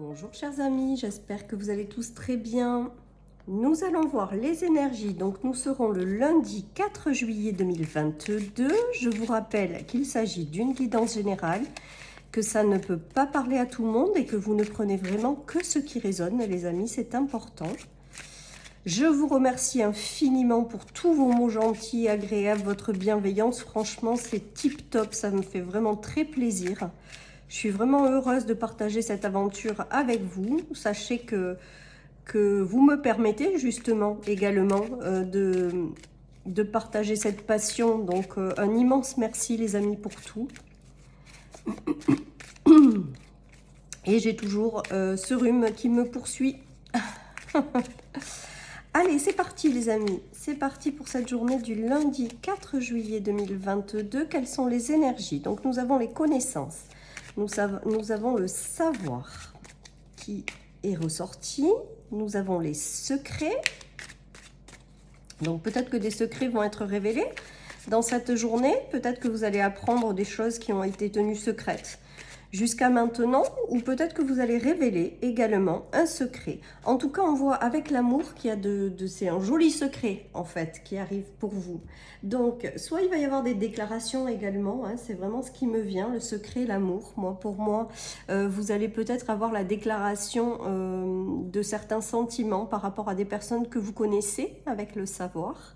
Bonjour chers amis, j'espère que vous allez tous très bien. Nous allons voir les énergies, donc nous serons le lundi 4 juillet 2022. Je vous rappelle qu'il s'agit d'une guidance générale, que ça ne peut pas parler à tout le monde et que vous ne prenez vraiment que ce qui résonne, les amis, c'est important. Je vous remercie infiniment pour tous vos mots gentils, agréables, votre bienveillance. Franchement, c'est tip top, ça me fait vraiment très plaisir. Je suis vraiment heureuse de partager cette aventure avec vous. Sachez que vous me permettez justement également de partager cette passion. Donc un immense merci les amis pour tout. Et j'ai toujours ce rhume qui me poursuit. Allez, c'est parti les amis. C'est parti pour cette journée du lundi 4 juillet 2022. Quelles sont les énergies? Donc nous avons les connaissances. Nous avons le savoir qui est ressorti. Nous avons les secrets. Donc peut-être que des secrets vont être révélés dans cette journée. Peut-être que vous allez apprendre des choses qui ont été tenues secrètes jusqu'à maintenant, ou peut-être que vous allez révéler également un secret. En tout cas, on voit avec l'amour qu'il y a c'est un joli secret en fait qui arrive pour vous. Donc, soit il va y avoir des déclarations également, hein, c'est vraiment ce qui me vient, le secret, l'amour. Pour moi, vous allez peut-être avoir la déclaration de certains sentiments par rapport à des personnes que vous connaissez avec le savoir.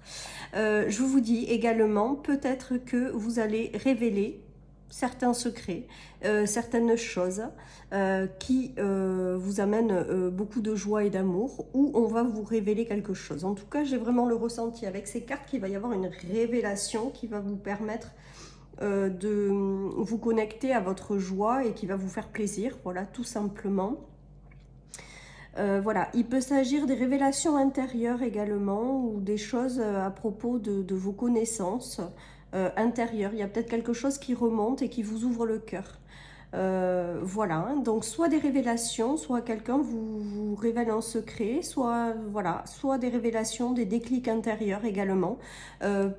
Je vous dis également, peut-être que vous allez révéler certains secrets, certaines choses qui vous amènent beaucoup de joie et d'amour, ou on va vous révéler quelque chose. En tout cas, j'ai vraiment le ressenti avec ces cartes qu'il va y avoir une révélation qui va vous permettre de vous connecter à votre joie et qui va vous faire plaisir, voilà, tout simplement. Voilà, il peut s'agir des révélations intérieures également, ou des choses à propos de vos connaissances intérieures. Il y a peut-être quelque chose qui remonte et qui vous ouvre le cœur. Voilà, donc soit des révélations, soit quelqu'un vous révèle un secret, soit voilà, soit des révélations, des déclics intérieurs également,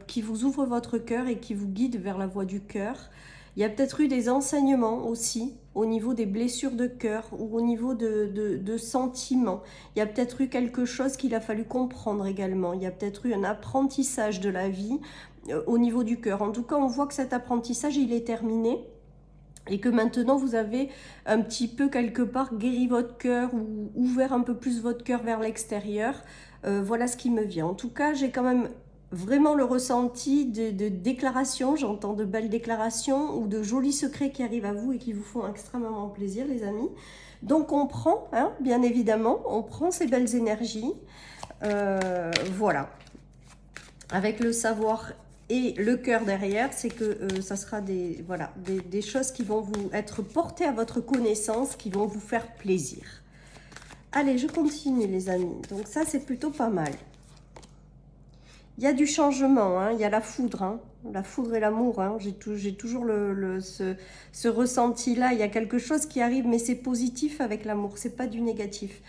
qui vous ouvrent votre cœur et qui vous guident vers la voie du cœur. Il y a peut-être eu des enseignements aussi au niveau des blessures de cœur ou au niveau de sentiments. Il y a peut-être eu quelque chose qu'il a fallu comprendre également. Il y a peut-être eu un apprentissage de la vie au niveau du cœur. En tout cas, on voit que cet apprentissage, il est terminé et que maintenant, vous avez un petit peu quelque part guéri votre cœur ou ouvert un peu plus votre cœur vers l'extérieur. Voilà ce qui me vient. En tout cas, j'ai quand même vraiment le ressenti de déclarations, j'entends de belles déclarations ou de jolis secrets qui arrivent à vous et qui vous font extrêmement plaisir les amis. Donc on prend, hein, bien évidemment, on prend ces belles énergies, voilà, avec le savoir et le cœur derrière, c'est que ça sera voilà, des choses qui vont vous être portées à votre connaissance, qui vont vous faire plaisir. Allez, je continue les amis, donc ça c'est plutôt pas mal. Il y a du changement, hein, il y a la foudre et l'amour. Hein, j'ai toujours ce ressenti-là. Il y a quelque chose qui arrive, mais c'est positif avec l'amour, c'est pas du négatif.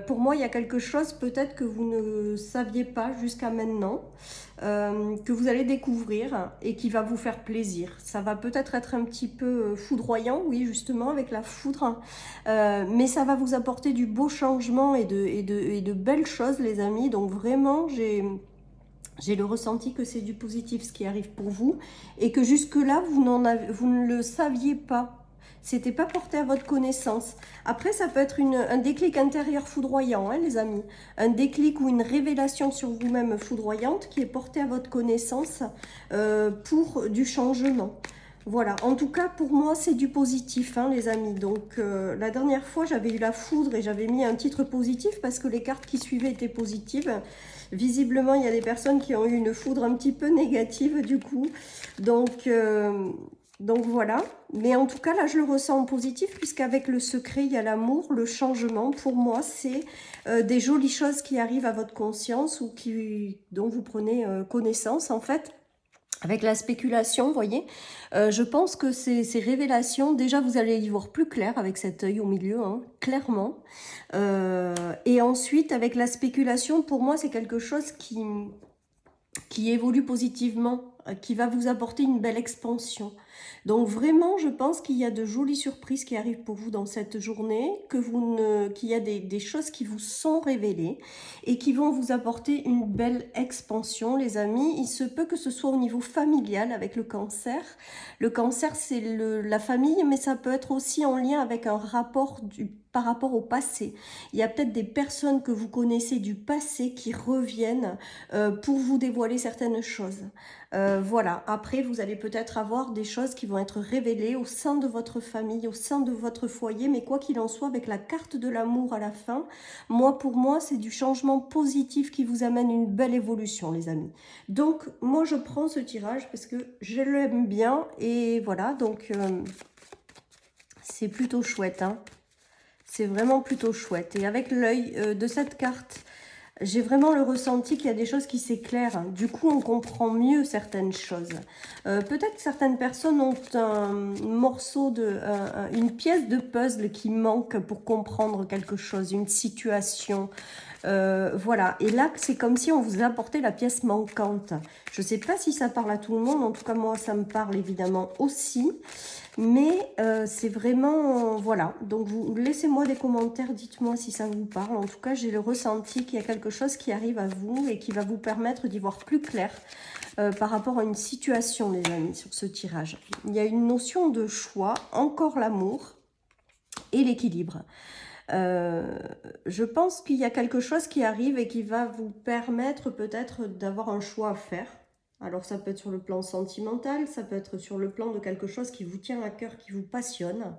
Pour moi, il y a quelque chose peut-être que vous ne saviez pas jusqu'à maintenant, que vous allez découvrir et qui va vous faire plaisir. Ça va peut-être être un petit peu foudroyant, oui, justement, avec la foudre, mais ça va vous apporter du beau changement et de belles choses, les amis. Donc vraiment, j'ai le ressenti que c'est du positif ce qui arrive pour vous et que jusque-là, vous ne le saviez pas. C'était pas porté à votre connaissance. Après, ça peut être un déclic intérieur foudroyant, hein, les amis. Un déclic ou une révélation sur vous-même foudroyante qui est portée à votre connaissance pour du changement. Voilà, en tout cas, pour moi, c'est du positif, hein, les amis. Donc, la dernière fois, j'avais eu la foudre et j'avais mis un titre positif parce que les cartes qui suivaient étaient positives. Visiblement, il y a des personnes qui ont eu une foudre un petit peu négative, du coup. Donc voilà. Mais en tout cas, là, je le ressens en positif puisqu'avec le secret, il y a l'amour, le changement. Pour moi, c'est des jolies choses qui arrivent à votre conscience ou dont vous prenez connaissance, en fait. Avec la spéculation, vous voyez, je pense que ces révélations, déjà vous allez y voir plus clair avec cet œil au milieu, hein, clairement. Et ensuite, avec la spéculation, pour moi, c'est quelque chose qui évolue positivement, qui va vous apporter une belle expansion. Donc vraiment, je pense qu'il y a de jolies surprises qui arrivent pour vous dans cette journée, qu'il y a des choses qui vous sont révélées et qui vont vous apporter une belle expansion, les amis. Il se peut que ce soit au niveau familial avec le cancer. Le cancer, c'est la famille, mais ça peut être aussi en lien avec un rapport par rapport au passé. Il y a peut-être des personnes que vous connaissez du passé qui reviennent pour vous dévoiler certaines choses. Voilà, après vous allez peut-être avoir des choses qui vont être révélées au sein de votre famille, au sein de votre foyer, mais quoi qu'il en soit, avec la carte de l'amour à la fin, pour moi, c'est du changement positif qui vous amène une belle évolution, les amis. Donc, moi, je prends ce tirage parce que je l'aime bien, et voilà, donc c'est plutôt chouette, hein. C'est vraiment plutôt chouette. Et avec l'œil de cette carte, j'ai vraiment le ressenti qu'il y a des choses qui s'éclairent. Du coup, on comprend mieux certaines choses. Peut-être que certaines personnes ont un morceau, une pièce de puzzle qui manque pour comprendre quelque chose, une situation. Voilà. Et là, c'est comme si on vous apportait la pièce manquante. Je ne sais pas si ça parle à tout le monde. En tout cas, moi, ça me parle évidemment aussi. Mais c'est vraiment, voilà, donc vous laissez-moi des commentaires, dites-moi si ça vous parle. En tout cas, j'ai le ressenti qu'il y a quelque chose qui arrive à vous et qui va vous permettre d'y voir plus clair par rapport à une situation, les amis, sur ce tirage. Il y a une notion de choix, encore l'amour et l'équilibre. Je pense qu'il y a quelque chose qui arrive et qui va vous permettre peut-être d'avoir un choix à faire. Alors ça peut être sur le plan sentimental, ça peut être sur le plan de quelque chose qui vous tient à cœur, qui vous passionne.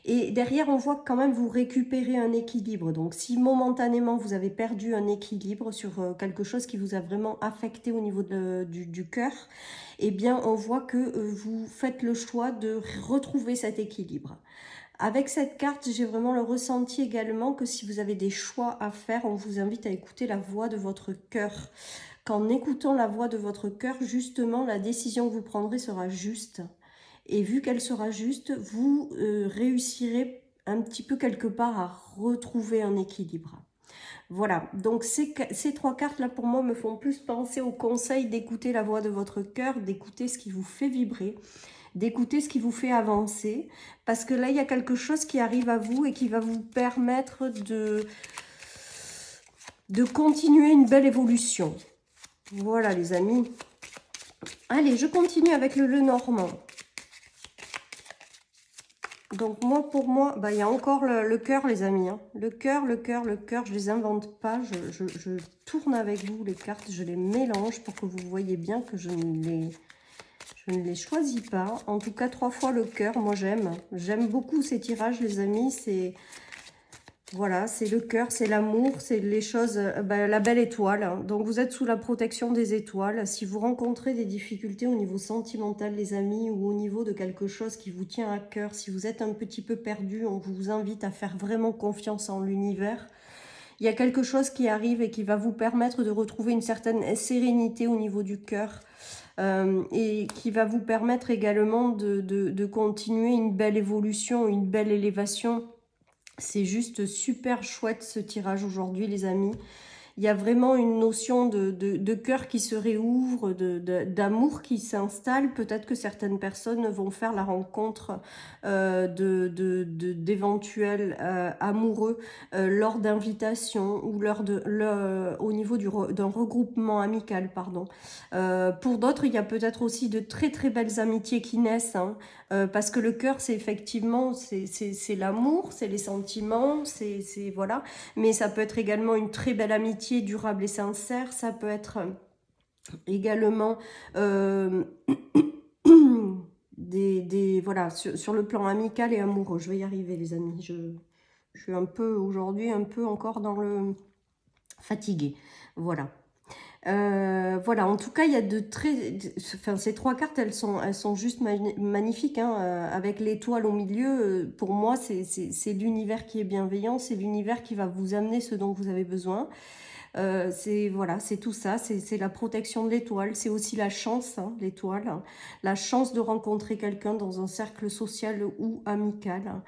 Et derrière, on voit que quand même vous récupérez un équilibre. Donc si momentanément vous avez perdu un équilibre sur quelque chose qui vous a vraiment affecté au niveau du cœur, eh bien on voit que vous faites le choix de retrouver cet équilibre. Avec cette carte, j'ai vraiment le ressenti également que si vous avez des choix à faire, on vous invite à écouter la voix de votre cœur. Qu'en écoutant la voix de votre cœur, justement, la décision que vous prendrez sera juste. Et vu qu'elle sera juste, vous réussirez un petit peu quelque part à retrouver un équilibre. Voilà, donc ces trois cartes-là, pour moi, me font plus penser au conseil d'écouter la voix de votre cœur, d'écouter ce qui vous fait vibrer, d'écouter ce qui vous fait avancer, parce que là, il y a quelque chose qui arrive à vous et qui va vous permettre de continuer une belle évolution. Voilà, les amis. Allez, je continue avec le Lenormand. Donc, pour moi, bah, il y a encore le cœur, les amis. Hein. Le cœur, je les invente pas. Je tourne avec vous les cartes, je les mélange pour que vous voyez bien que je ne les choisis pas. En tout cas, 3 fois le cœur, moi j'aime. J'aime beaucoup ces tirages, les amis. C'est voilà, c'est le cœur, c'est l'amour, c'est les choses, la belle étoile. Hein. Donc vous êtes sous la protection des étoiles. Si vous rencontrez des difficultés au niveau sentimental, les amis, ou au niveau de quelque chose qui vous tient à cœur, si vous êtes un petit peu perdu, on vous invite à faire vraiment confiance en l'univers. Il y a quelque chose qui arrive et qui va vous permettre de retrouver une certaine sérénité au niveau du cœur. Et qui va vous permettre également de continuer une belle évolution, une belle élévation. C'est juste super chouette ce tirage aujourd'hui, les amis. Il y a vraiment une notion de cœur qui se réouvre, d'amour qui s'installe. Peut-être que certaines personnes vont faire la rencontre d'éventuels amoureux lors d'invitations ou au niveau d'un regroupement amical, pardon. Pour d'autres, il y a peut-être aussi de très très belles amitiés qui naissent, hein, parce que le cœur, c'est effectivement, c'est l'amour, c'est les sentiments, voilà. Mais ça peut être également une très belle amitié durable et sincère. Ça peut être également voilà, sur le plan amical et amoureux. Je vais y arriver, les amis. Je suis un peu aujourd'hui, un peu encore dans le fatigué. Voilà. Voilà, en tout cas, il y a enfin, ces 3 cartes, elles sont juste magnifiques, hein, avec l'étoile au milieu. Pour moi, c'est l'univers qui est bienveillant, c'est l'univers qui va vous amener ce dont vous avez besoin. Voilà, c'est tout ça, c'est la protection de l'étoile, c'est aussi la chance, hein, l'étoile, hein, la chance de rencontrer quelqu'un dans un cercle social ou amical.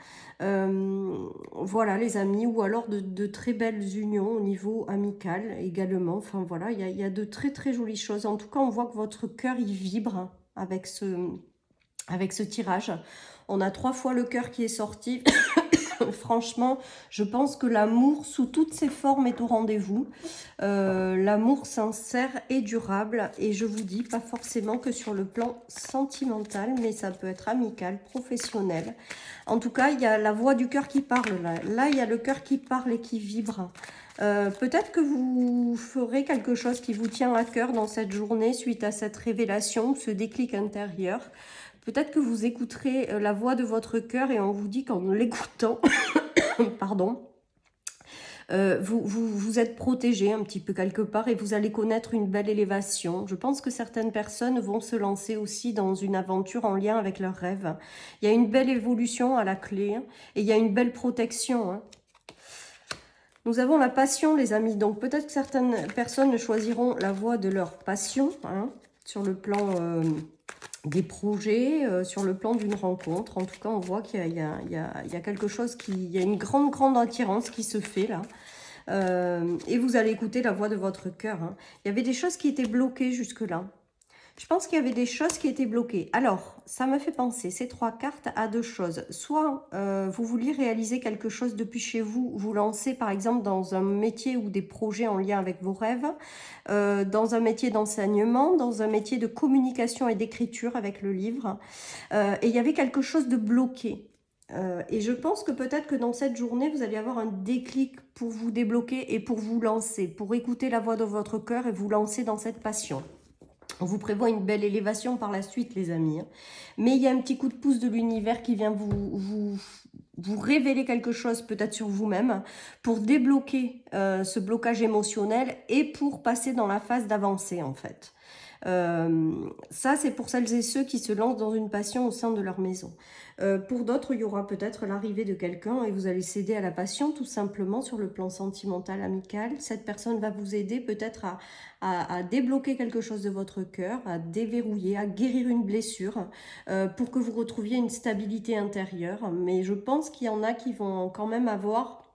Voilà, les amis, ou alors de très belles unions au niveau amical également. Enfin voilà, il y a de très très jolies choses. En tout cas, on voit que votre cœur il vibre, hein, avec avec ce tirage. On a 3 fois le cœur qui est sorti. Franchement, je pense que l'amour sous toutes ses formes est au rendez-vous. L'amour sincère et durable. Et je vous dis, pas forcément que sur le plan sentimental, mais ça peut être amical, professionnel. En tout cas, il y a la voix du cœur qui parle. Là, il y a le cœur qui parle et qui vibre. Peut-être que vous ferez quelque chose qui vous tient à cœur dans cette journée suite à cette révélation, ce déclic intérieur. Peut-être que vous écouterez la voix de votre cœur et on vous dit qu'en l'écoutant, pardon, vous êtes protégé un petit peu quelque part et vous allez connaître une belle élévation. Je pense que certaines personnes vont se lancer aussi dans une aventure en lien avec leurs rêves. Il y a une belle évolution à la clé et il y a une belle protection, hein. Nous avons la passion, les amis. Donc, peut-être que certaines personnes choisiront la voie de leur passion, hein, sur le plan des projets, sur le plan d'une rencontre. En tout cas, on voit qu'il y a quelque chose il y a une grande attirance qui se fait là. Et vous allez écouter la voix de votre cœur, hein. Il y avait des choses qui étaient bloquées jusque-là. Je pense qu'il y avait des choses qui étaient bloquées. Alors, ça me fait penser, ces 3 cartes, à 2 choses. Soit vous vouliez réaliser quelque chose depuis chez vous, vous lancez par exemple dans un métier ou des projets en lien avec vos rêves, dans un métier d'enseignement, dans un métier de communication et d'écriture avec le livre. Et il y avait quelque chose de bloqué. Et je pense que peut-être que dans cette journée, vous allez avoir un déclic pour vous débloquer et pour vous lancer, pour écouter la voix de votre cœur et vous lancer dans cette passion. On vous prévoit une belle élévation par la suite, les amis. Mais il y a un petit coup de pouce de l'univers qui vient vous révéler quelque chose peut-être sur vous-même pour débloquer ce blocage émotionnel et pour passer dans la phase d'avancée, en fait. Ça, c'est pour celles et ceux qui se lancent dans une passion au sein de leur maison. Pour d'autres, il y aura peut-être l'arrivée de quelqu'un et vous allez céder à la passion tout simplement sur le plan sentimental, amical. Cette personne va vous aider peut-être à débloquer quelque chose de votre cœur, à déverrouiller, à guérir une blessure pour que vous retrouviez une stabilité intérieure. Mais je pense qu'il y en a qui vont quand même avoir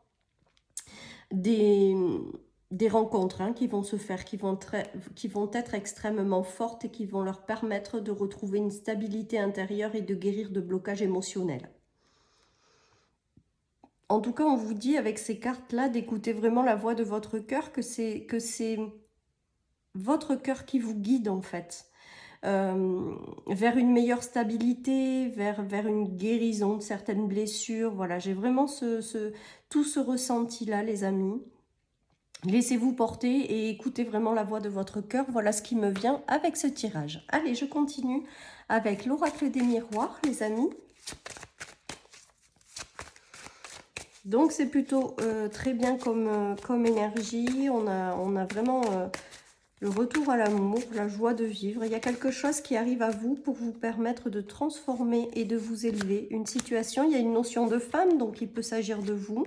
des rencontres, hein, qui vont se faire, qui vont être extrêmement fortes et qui vont leur permettre de retrouver une stabilité intérieure et de guérir de blocages émotionnels. En tout cas, on vous dit avec ces cartes-là d'écouter vraiment la voix de votre cœur, que c'est votre cœur qui vous guide en fait. Vers une meilleure stabilité, vers une guérison de certaines blessures. Voilà, j'ai vraiment tout ce ressenti-là, les amis. Laissez-vous porter et écoutez vraiment la voix de votre cœur. Voilà ce qui me vient avec ce tirage. Allez, je continue avec l'oracle des miroirs, les amis. Donc, c'est plutôt très bien comme énergie. On a vraiment le retour à l'amour, la joie de vivre. Il y a quelque chose qui arrive à vous pour vous permettre de transformer et de vous élever une situation. Il y a une notion de femme, donc il peut s'agir de vous.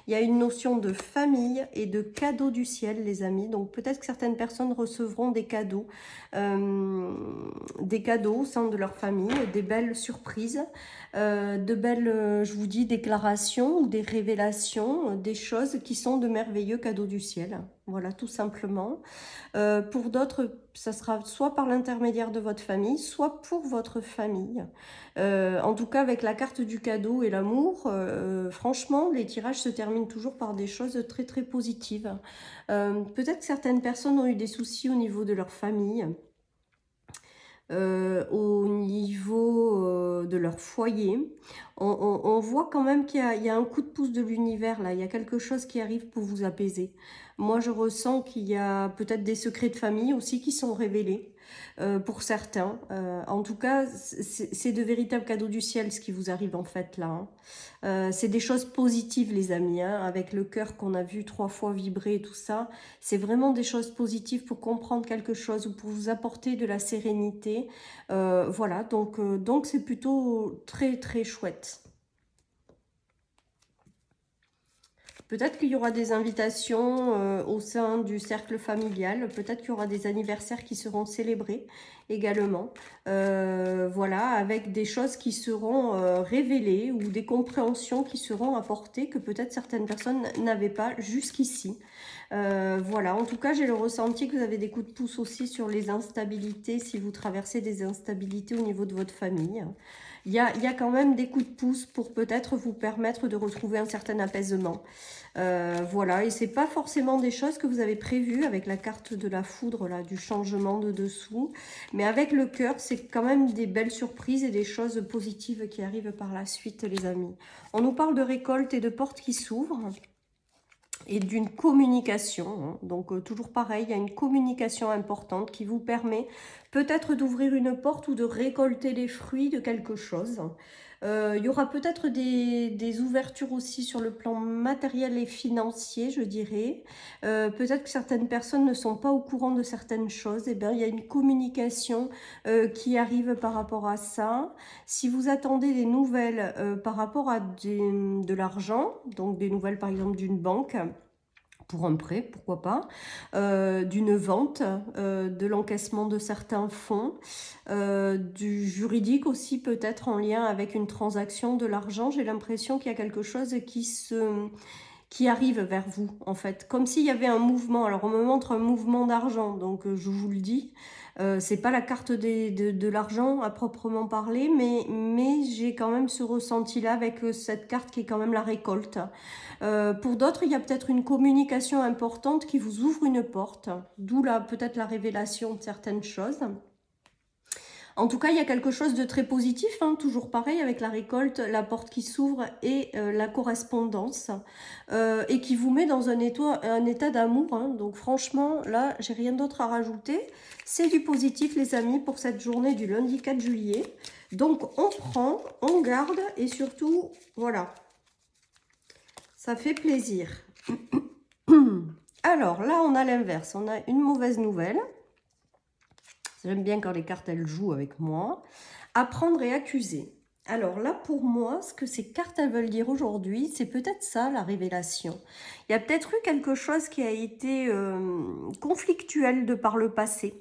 Il y a une notion de famille et de cadeaux du ciel, les amis. Donc peut-être que certaines personnes recevront des cadeaux au sein de leur famille, des belles surprises, de belles, je vous dis, déclarations ou des révélations, des choses qui sont de merveilleux cadeaux du ciel. Voilà, tout simplement. Pour d'autres, ça sera soit par l'intermédiaire de votre famille, soit pour votre famille. En tout cas, avec la carte du cadeau et l'amour, franchement, les tirages se terminent toujours par des choses très très positives. Peut-être que certaines personnes ont eu des soucis au niveau de leur famille, au niveau de leur foyer. On voit quand même qu'il y a un coup de pouce de l'univers là, il y a quelque chose qui arrive pour vous apaiser. Moi je ressens qu'il y a peut-être des secrets de famille aussi qui sont révélés pour certains. En tout cas, c'est de véritables cadeaux du ciel ce qui vous arrive en fait là, hein. C'est des choses positives les amis, hein, avec le cœur qu'on a vu 3 fois vibrer et tout ça. C'est vraiment des choses positives pour comprendre quelque chose ou pour vous apporter de la sérénité. Voilà, donc c'est plutôt très très chouette. Peut-être qu'il y aura des invitations au sein du cercle familial. Peut-être qu'il y aura des anniversaires qui seront célébrés également. Voilà, avec des choses qui seront révélées ou des compréhensions qui seront apportées que peut-être certaines personnes n'avaient pas jusqu'ici. Voilà, en tout cas, j'ai le ressenti que vous avez des coups de pouce aussi sur les instabilités, si vous traversez des instabilités au niveau de votre famille. Il y a quand même des coups de pouce pour peut-être vous permettre de retrouver un certain apaisement. Voilà, et c'est pas forcément des choses que vous avez prévues avec la carte de la foudre, là, du changement de dessous. Mais avec le cœur, c'est quand même des belles surprises et des choses positives qui arrivent par la suite, les amis. On nous parle de récolte et de portes qui s'ouvrent et d'une communication. Donc, toujours pareil, il y a une communication importante qui vous permet peut-être d'ouvrir une porte ou de récolter les fruits de quelque chose. Il y aura peut-être des ouvertures aussi sur le plan matériel et financier, je dirais. Peut-être que certaines personnes ne sont pas au courant de certaines choses. Eh bien, il y a une communication qui arrive par rapport à ça. Si vous attendez des nouvelles par rapport à de l'argent, donc des nouvelles par exemple d'une banque, pour un prêt, pourquoi pas, d'une vente, de l'encaissement de certains fonds, du juridique aussi peut-être en lien avec une transaction de l'argent. J'ai l'impression qu'il y a quelque chose qui arrive vers vous en fait, comme s'il y avait un mouvement. Alors on me montre un mouvement d'argent, donc je vous le dis, c'est pas la carte de l'argent à proprement parler, mais j'ai quand même ce ressenti là avec cette carte qui est quand même la récolte. Pour d'autres, il y a peut-être une communication importante qui vous ouvre une porte, d'où peut-être la révélation de certaines choses. En tout cas, il y a quelque chose de très positif, hein, toujours pareil avec la récolte, la porte qui s'ouvre et la correspondance, et qui vous met dans un état d'amour. Hein. Donc franchement, là, j'ai rien d'autre à rajouter. C'est du positif, les amis, pour cette journée du lundi 4 juillet. Donc on prend, on garde et surtout, voilà, ça fait plaisir. Alors là, on a l'inverse, on a une mauvaise nouvelle. J'aime bien quand les cartes, elles jouent avec moi. Apprendre et accuser. Alors là, pour moi, ce que ces cartes, elles veulent dire aujourd'hui, c'est peut-être ça, la révélation. Il y a peut-être eu quelque chose qui a été conflictuel de par le passé.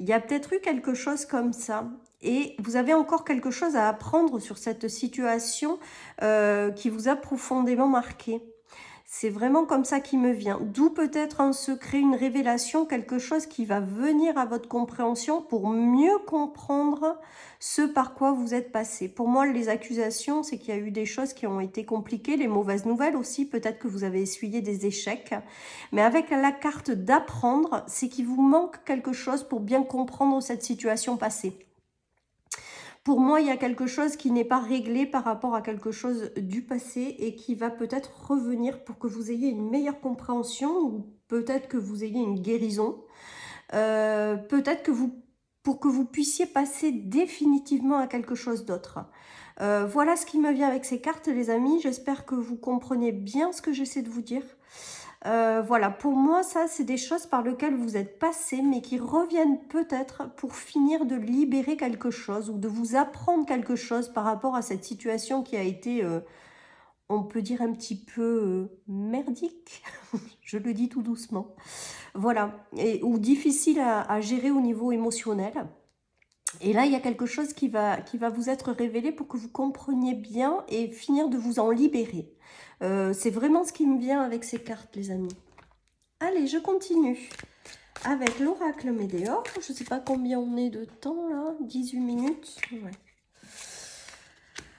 Il y a peut-être eu quelque chose comme ça. Et vous avez encore quelque chose à apprendre sur cette situation qui vous a profondément marqué. C'est vraiment comme ça qui me vient. D'où peut-être un secret, une révélation, quelque chose qui va venir à votre compréhension pour mieux comprendre ce par quoi vous êtes passé. Pour moi, les accusations, c'est qu'il y a eu des choses qui ont été compliquées. Les mauvaises nouvelles aussi, peut-être que vous avez essuyé des échecs. Mais avec la carte d'apprendre, c'est qu'il vous manque quelque chose pour bien comprendre cette situation passée. Pour moi, il y a quelque chose qui n'est pas réglé par rapport à quelque chose du passé et qui va peut-être revenir pour que vous ayez une meilleure compréhension ou peut-être que vous ayez une guérison. Peut-être que pour que vous puissiez passer définitivement à quelque chose d'autre. Voilà ce qui me vient avec ces cartes, les amis. J'espère que vous comprenez bien ce que j'essaie de vous dire. Voilà, pour moi, ça, c'est des choses par lesquelles vous êtes passé, mais qui reviennent peut-être pour finir de libérer quelque chose ou de vous apprendre quelque chose par rapport à cette situation qui a été, on peut dire, un petit peu merdique. Je le dis tout doucement. Voilà, ou difficile à gérer au niveau émotionnel. Et là, il y a quelque chose qui va vous être révélé pour que vous compreniez bien et finir de vous en libérer. C'est vraiment ce qui me vient avec ces cartes, les amis. Allez, je continue avec l'oracle Médéor. Je ne sais pas combien on est de temps, là. 18 minutes. Ouais.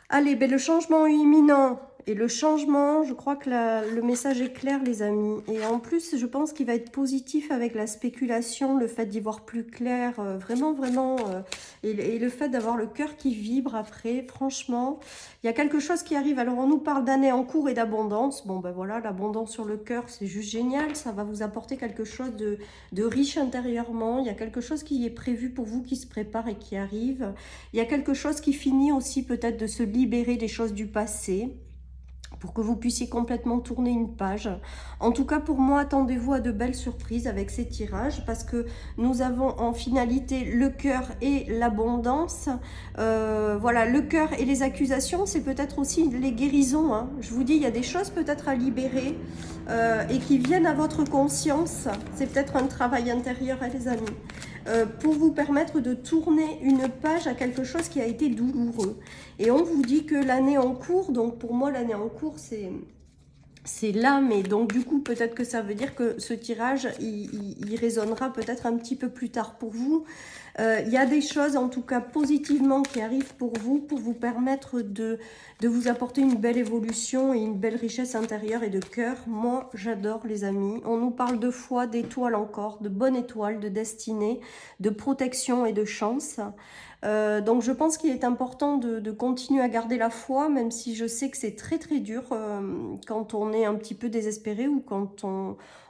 Allez, ben, le changement imminent. Et le changement, je crois que le message est clair, les amis. Et en plus, je pense qu'il va être positif avec la spéculation, le fait d'y voir plus clair, vraiment, vraiment. Et le fait d'avoir le cœur qui vibre après, franchement, il y a quelque chose qui arrive. Alors, on nous parle d'années en cours et d'abondance. Bon, ben voilà, l'abondance sur le cœur, c'est juste génial. Ça va vous apporter quelque chose de riche intérieurement. Il y a quelque chose qui est prévu pour vous, qui se prépare et qui arrive. Il y a quelque chose qui finit aussi peut-être de se libérer des choses du passé. pour que vous puissiez complètement tourner une page. En tout cas, pour moi, attendez-vous à de belles surprises avec ces tirages parce que nous avons en finalité le cœur et l'abondance. Voilà, le cœur et les accusations, c'est peut-être aussi les guérisons, hein. Je vous dis, il y a des choses peut-être à libérer et qui viennent à votre conscience. C'est peut-être un travail intérieur, hein, les amis. Pour vous permettre de tourner une page à quelque chose qui a été douloureux. Et on vous dit que l'année en cours, donc pour moi l'année en cours c'est là, mais donc du coup peut-être que ça veut dire que ce tirage il résonnera peut-être un petit peu plus tard pour vous. Il y a des choses en tout cas positivement qui arrivent pour vous permettre de vous apporter une belle évolution et une belle richesse intérieure et de cœur. Moi j'adore les amis, on nous parle de foi, d'étoiles encore, de bonne étoile, de destinée, de protection et de chance. Donc je pense qu'il est important de continuer à garder la foi, même si je sais que c'est très très dur quand on est un petit peu désespéré ou quand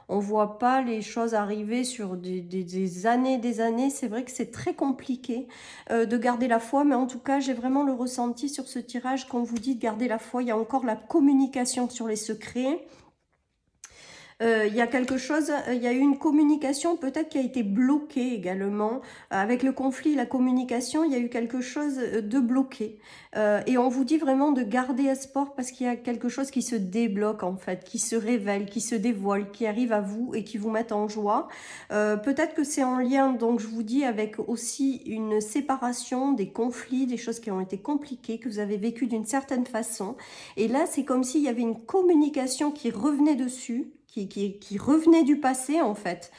on voit pas les choses arriver sur des années, c'est vrai que c'est très compliqué de garder la foi, mais en tout cas j'ai vraiment le ressenti sur ce tirage quand vous dit de garder la foi, il y a encore la communication sur les secrets. Il y a quelque chose, il y a eu une communication peut-être qui a été bloquée également. Avec le conflit, la communication, il y a eu quelque chose de bloqué. Et on vous dit vraiment de garder espoir parce qu'il y a quelque chose qui se débloque en fait, qui se révèle, qui se dévoile, qui arrive à vous et qui vous met en joie. Peut-être que c'est en lien, donc je vous dis, avec aussi une séparation, des conflits, des choses qui ont été compliquées, que vous avez vécues d'une certaine façon. Et là, c'est comme s'il y avait une communication qui revenait dessus, qui revenait du passé en fait,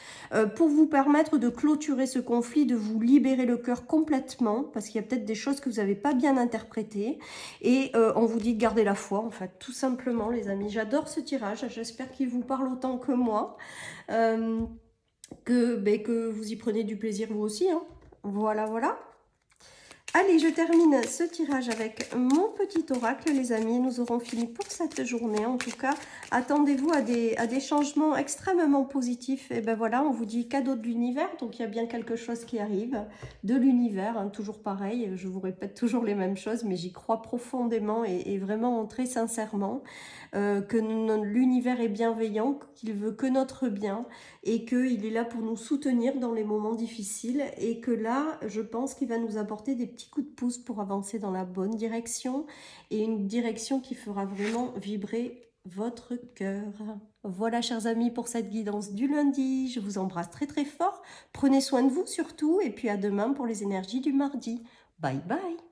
pour vous permettre de clôturer ce conflit, de vous libérer le cœur complètement, parce qu'il y a peut-être des choses que vous n'avez pas bien interprétées, et on vous dit de garder la foi en fait, tout simplement les amis. J'adore ce tirage, j'espère qu'il vous parle autant que moi, que vous y prenez du plaisir vous aussi, hein. Voilà, voilà. Allez, je termine ce tirage avec mon petit oracle, les amis. Nous aurons fini pour cette journée. En tout cas, attendez-vous à des changements extrêmement positifs. Et ben voilà, on vous dit cadeau de l'univers. Donc, il y a bien quelque chose qui arrive de l'univers. Hein, toujours pareil, je vous répète toujours les mêmes choses, mais j'y crois profondément et vraiment très sincèrement. Que l'univers est bienveillant, qu'il veut que notre bien et qu'il est là pour nous soutenir dans les moments difficiles et que là, je pense qu'il va nous apporter des petits coups de pouce pour avancer dans la bonne direction et une direction qui fera vraiment vibrer votre cœur. Voilà, chers amis, pour cette guidance du lundi. Je vous embrasse très très fort. Prenez soin de vous surtout et puis à demain pour les énergies du mardi. Bye bye.